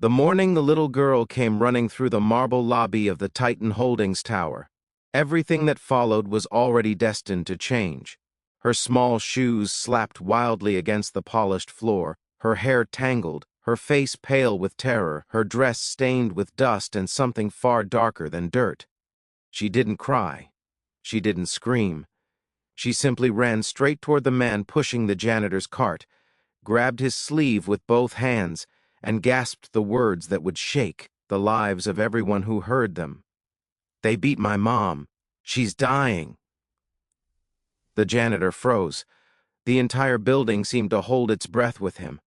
The morning the little girl came running through the marble lobby of the Titan Holdings Tower. Everything that followed was already destined to change. Her small shoes slapped wildly against the polished floor, her hair tangled, her face pale with terror, her dress stained with dust and something far darker than dirt. She didn't cry. She didn't scream. She simply ran straight toward the man pushing the janitor's cart, grabbed his sleeve with both hands, and gasped the words that would shake the lives of everyone who heard them. "They beat my mom. She's dying." The janitor froze. The entire building seemed to hold its breath with him.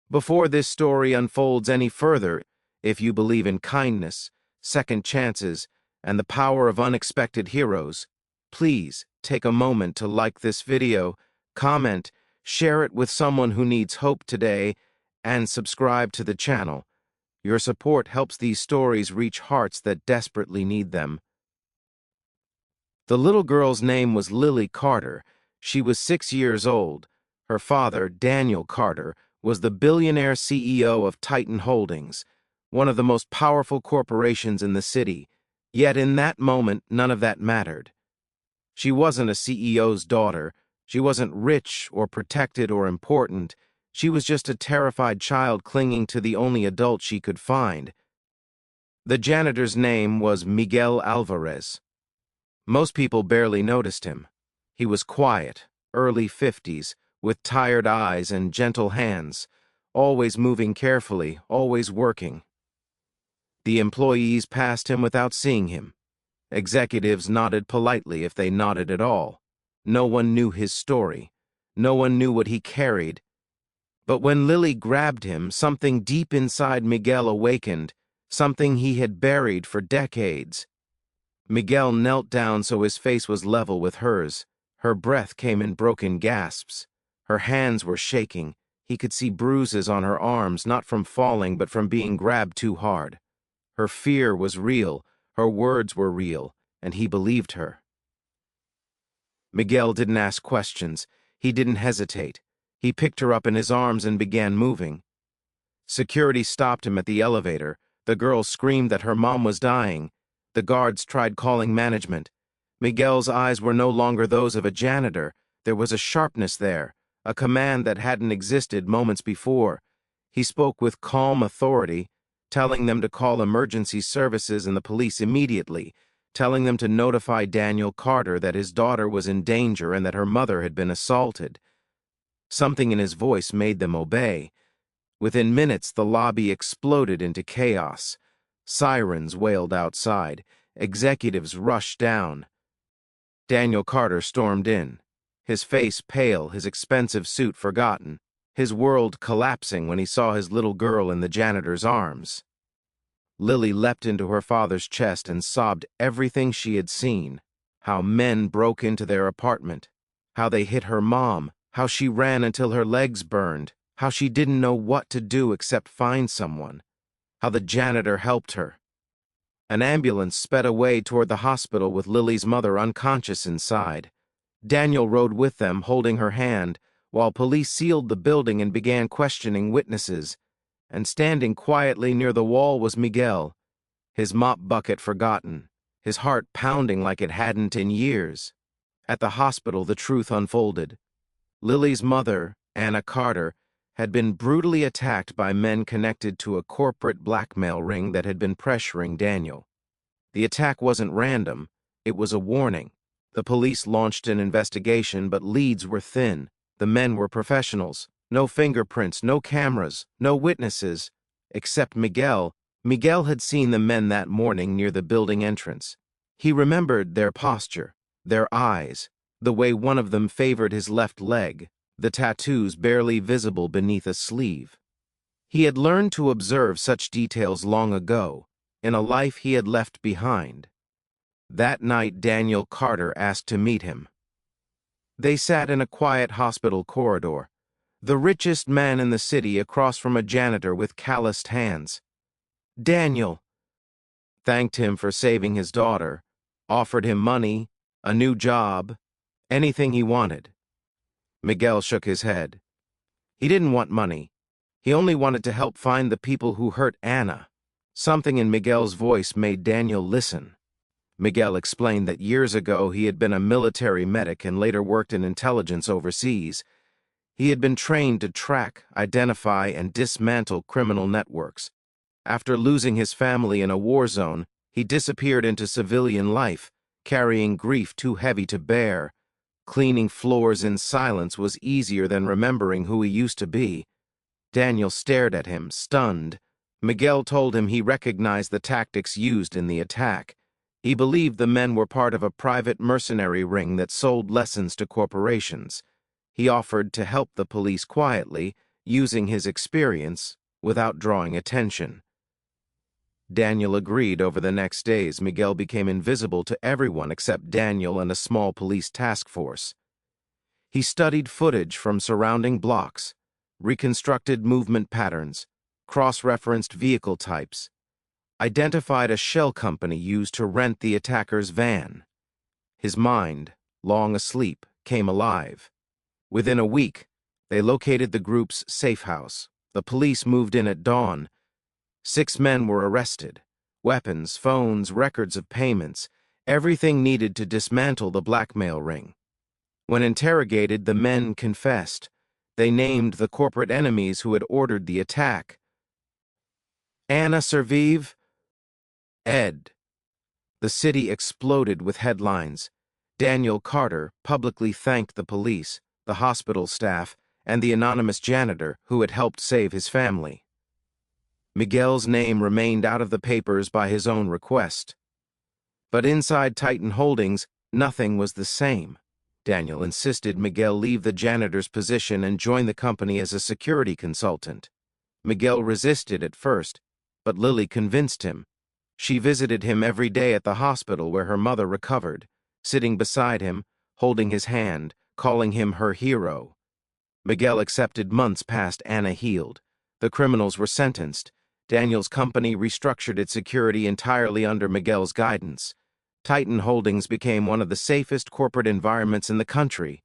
Before this story unfolds any further, if you believe in kindness, second chances, and the power of unexpected heroes, please take a moment to like this video, comment, share it with someone who needs hope today, and subscribe to the channel. Your support helps these stories reach hearts that desperately need them. The little girl's name was Lily Carter. She was 6 years old. Her father, Daniel Carter, was the billionaire CEO of Titan Holdings, one of the most powerful corporations in the city. Yet in that moment, none of that mattered. She wasn't a CEO's daughter. She wasn't rich or protected or important. She was just a terrified child clinging to the only adult she could find. The janitor's name was Miguel Alvarez. Most people barely noticed him. He was quiet, early 50s, with tired eyes and gentle hands, always moving carefully, always working. The employees passed him without seeing him. Executives nodded politely if they nodded at all. No one knew his story. No one knew what he carried. But when Lily grabbed him, something deep inside Miguel awakened, something he had buried for decades. Miguel knelt down so his face was level with hers. Her breath came in broken gasps. Her hands were shaking. He could see bruises on her arms, not from falling, but from being grabbed too hard. Her fear was real. Her words were real, and he believed her. Miguel didn't ask questions. He didn't hesitate. He picked her up in his arms and began moving. Security stopped him at the elevator. The girl screamed that her mom was dying. The guards tried calling management. Miguel's eyes were no longer those of a janitor. There was a sharpness there, a command that hadn't existed moments before. He spoke with calm authority, telling them to call emergency services and the police immediately, telling them to notify Daniel Carter that his daughter was in danger and that her mother had been assaulted. Something in his voice made them obey. Within minutes, the lobby exploded into chaos. Sirens wailed outside. Executives rushed down. Daniel Carter stormed in, his face pale, his expensive suit forgotten, his world collapsing when he saw his little girl in the janitor's arms. Lily leapt into her father's chest and sobbed everything she had seen: how men broke into their apartment, how they hit her mom, how she ran until her legs burned, how she didn't know what to do except find someone, how the janitor helped her. An ambulance sped away toward the hospital with Lily's mother unconscious inside. Daniel rode with them, holding her hand, while police sealed the building and began questioning witnesses. And standing quietly near the wall was Miguel, his mop bucket forgotten, his heart pounding like it hadn't in years. At the hospital, the truth unfolded. Lily's mother, Anna Carter, had been brutally attacked by men connected to a corporate blackmail ring that had been pressuring Daniel. The attack wasn't random. It was a warning. The police launched an investigation, but leads were thin. The men were professionals. No fingerprints, no cameras, no witnesses, except Miguel. Miguel had seen the men that morning near the building entrance. He remembered their posture, their eyes, the way one of them favored his left leg, the tattoos barely visible beneath a sleeve. He had learned to observe such details long ago, in a life he had left behind. That night, Daniel Carter asked to meet him. They sat in a quiet hospital corridor, the richest man in the city across from a janitor with calloused hands. Daniel thanked him for saving his daughter, offered him money, a new job, anything he wanted. Miguel shook his head. He didn't want money. He only wanted to help find the people who hurt Anna. Something in Miguel's voice made Daniel listen. Miguel explained that years ago he had been a military medic and later worked in intelligence overseas. He had been trained to track, identify, and dismantle criminal networks. After losing his family in a war zone, he disappeared into civilian life, carrying grief too heavy to bear. Cleaning floors in silence was easier than remembering who he used to be. Daniel stared at him, stunned. Miguel told him he recognized the tactics used in the attack. He believed the men were part of a private mercenary ring that sold lessons to corporations. He offered to help the police quietly, using his experience, without drawing attention. Daniel agreed. Over the next days, Miguel became invisible to everyone except Daniel and a small police task force. He studied footage from surrounding blocks, reconstructed movement patterns, cross-referenced vehicle types, identified a shell company used to rent the attacker's van. His mind, long asleep, came alive. Within a week, they located the group's safe house. The police moved in at dawn. 6 men were arrested. Weapons, phones, records of payments, everything needed to dismantle the blackmail ring. When interrogated, the men confessed. They named the corporate enemies who had ordered the attack. Anna Survive, Ed. The city exploded with headlines. Daniel Carter publicly thanked the police, the hospital staff, and the anonymous janitor who had helped save his family. Miguel's name remained out of the papers by his own request. But inside Titan Holdings, nothing was the same. Daniel insisted Miguel leave the janitor's position and join the company as a security consultant. Miguel resisted at first, but Lily convinced him. She visited him every day at the hospital where her mother recovered, sitting beside him, holding his hand, calling him her hero. Miguel accepted. Months passed. Anna healed. The criminals were sentenced. Daniel's company restructured its security entirely under Miguel's guidance. Titan Holdings became one of the safest corporate environments in the country.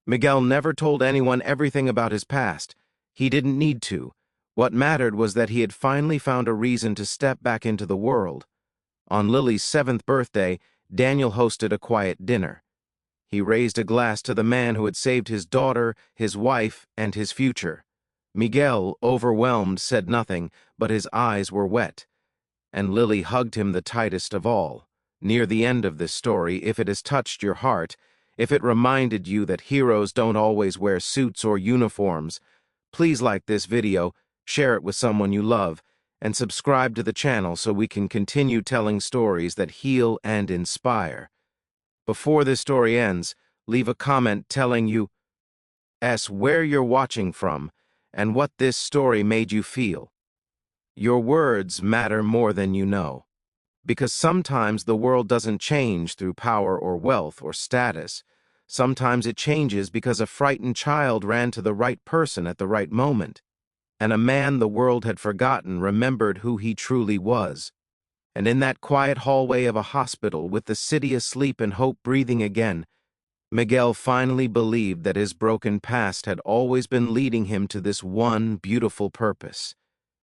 Miguel never told anyone everything about his past. He didn't need to. What mattered was that he had finally found a reason to step back into the world. On Lily's 7th birthday, Daniel hosted a quiet dinner. He raised a glass to the man who had saved his daughter, his wife, and his future. Miguel, overwhelmed, said nothing, but his eyes were wet. And Lily hugged him the tightest of all. Near the end of this story, if it has touched your heart, if it reminded you that heroes don't always wear suits or uniforms, please like this video, share it with someone you love, and subscribe to the channel so we can continue telling stories that heal and inspire. Before this story ends, leave a comment telling us where you're watching from and what this story made you feel. Your words matter more than you know. Because sometimes the world doesn't change through power or wealth or status. Sometimes it changes because a frightened child ran to the right person at the right moment. And a man the world had forgotten remembered who he truly was. And in that quiet hallway of a hospital, with the city asleep and hope breathing again, Miguel finally believed that his broken past had always been leading him to this one beautiful purpose.